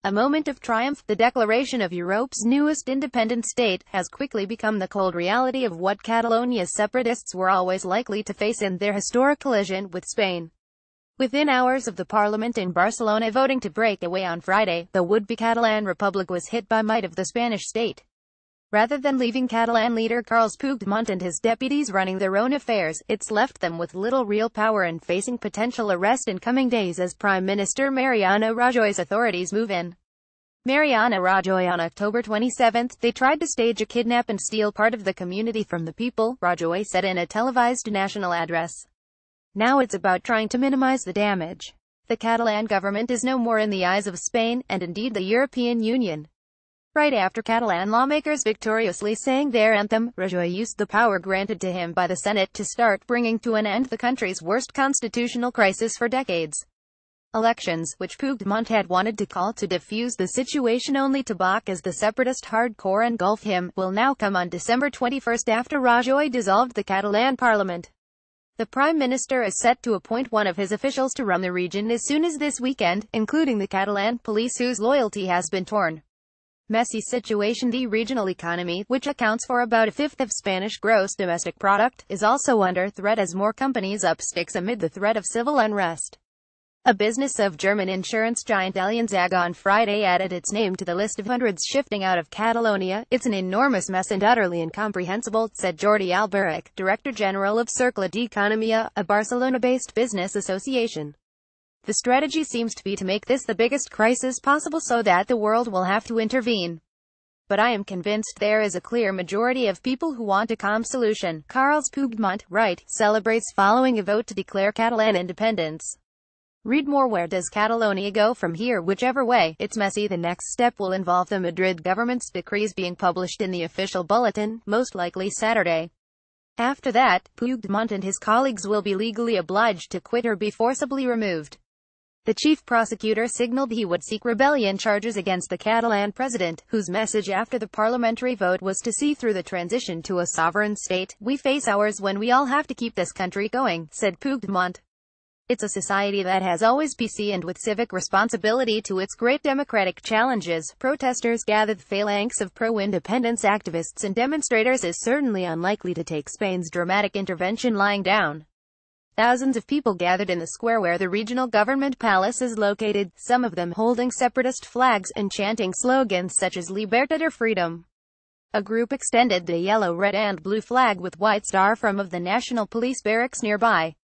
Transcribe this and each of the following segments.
A moment of triumph, the declaration of Europe's newest independent state, has quickly become the cold reality of what Catalonia's separatists were always likely to face in their historic collision with Spain. Within hours of the parliament in Barcelona voting to break away on Friday, the would-be Catalan Republic was hit by might of the Spanish state. Rather than leaving Catalan leader Carles Puigdemont and his deputies running their own affairs, it's left them with little real power and facing potential arrest in coming days as Prime Minister Mariano Rajoy's authorities move in. Mariano Rajoy on October 27, they tried to stage a kidnap and steal part of the community from the people, Rajoy said in a televised national address. Now it's about trying to minimize the damage. The Catalan government is no more in the eyes of Spain, and indeed the European Union. Right after Catalan lawmakers victoriously sang their anthem, Rajoy used the power granted to him by the Senate to start bringing to an end the country's worst constitutional crisis for decades. Elections, which Puigdemont had wanted to call to defuse the situation only to balk as the separatist hardcore engulf him, will now come on December 21 after Rajoy dissolved the Catalan parliament. The Prime Minister is set to appoint one of his officials to run the region as soon as this weekend, including the Catalan police whose loyalty has been torn. Messy situation. The regional economy, which accounts for about a fifth of Spanish gross domestic product, is also under threat as more companies up sticks amid the threat of civil unrest. A business of German insurance giant Allianz AG on Friday added its name to the list of hundreds shifting out of Catalonia. It's an enormous mess and utterly incomprehensible, said Jordi Alberic, Director General of Cercle d'Economia, a Barcelona-based business association. The strategy seems to be to make this the biggest crisis possible so that the world will have to intervene. But I am convinced there is a clear majority of people who want a calm solution. Carles Puigdemont, right, celebrates following a vote to declare Catalan independence. Read more. Where does Catalonia go from here? Whichever way, it's messy. The next step will involve the Madrid government's decrees being published in the official bulletin, most likely Saturday. After that, Puigdemont and his colleagues will be legally obliged to quit or be forcibly removed. The chief prosecutor signaled he would seek rebellion charges against the Catalan president, whose message after the parliamentary vote was to see through the transition to a sovereign state. We face hours when we all have to keep this country going, said Puigdemont. It's a society that has always PC and with civic responsibility to its great democratic challenges. Protesters gathered. The phalanx of pro-independence activists and demonstrators is certainly unlikely to take Spain's dramatic intervention lying down. Thousands of people gathered in the square where the regional government palace is located, some of them holding separatist flags and chanting slogans such as Libertad or freedom. A group extended the yellow, red and blue flag with white star from of the National Police barracks nearby.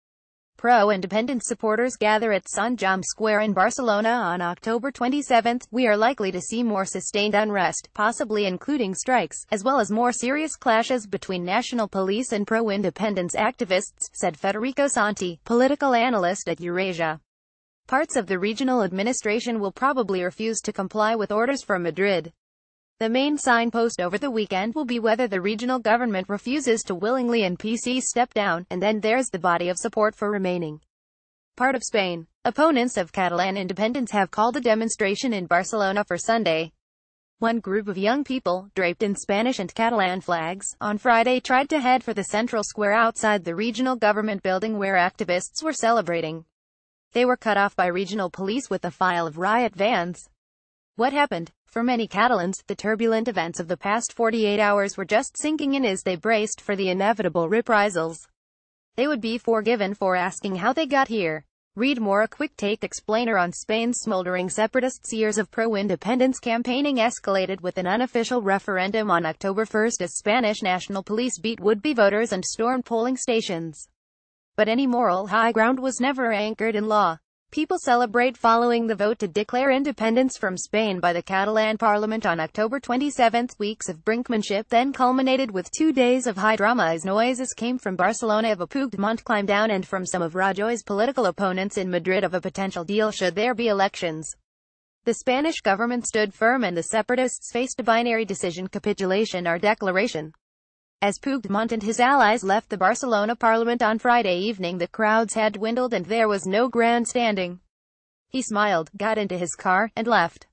Pro-independence supporters gather at Sant Jaume Square in Barcelona on October 27. We are likely to see more sustained unrest, possibly including strikes, as well as more serious clashes between national police and pro-independence activists, said Federico Santi, political analyst at Eurasia. Parts of the regional administration will probably refuse to comply with orders from Madrid. The main signpost over the weekend will be whether the regional government refuses to willingly and PC step down, and then there's the body of support for remaining part of Spain. Opponents of Catalan independence have called a demonstration in Barcelona for Sunday. One group of young people, draped in Spanish and Catalan flags, on Friday tried to head for the central square outside the regional government building where activists were celebrating. They were cut off by regional police with a file of riot vans. What happened? For many Catalans, the turbulent events of the past 48 hours were just sinking in as they braced for the inevitable reprisals. They would be forgiven for asking how they got here. Read more. A quick take explainer on Spain's smoldering separatists. Years of pro-independence campaigning escalated with an unofficial referendum on October 1 as Spanish national police beat would-be voters and stormed polling stations. But any moral high ground was never anchored in law. People celebrate following the vote to declare independence from Spain by the Catalan parliament on October 27. Weeks of brinkmanship then culminated with 2 days of high drama as noises came from Barcelona of a Puigdemont climb down and from some of Rajoy's political opponents in Madrid of a potential deal should there be elections. The Spanish government stood firm and the separatists faced a binary decision: capitulation or declaration. As Puigdemont and his allies left the Barcelona parliament on Friday evening, the crowds had dwindled and there was no grandstanding. He smiled, got into his car, and left.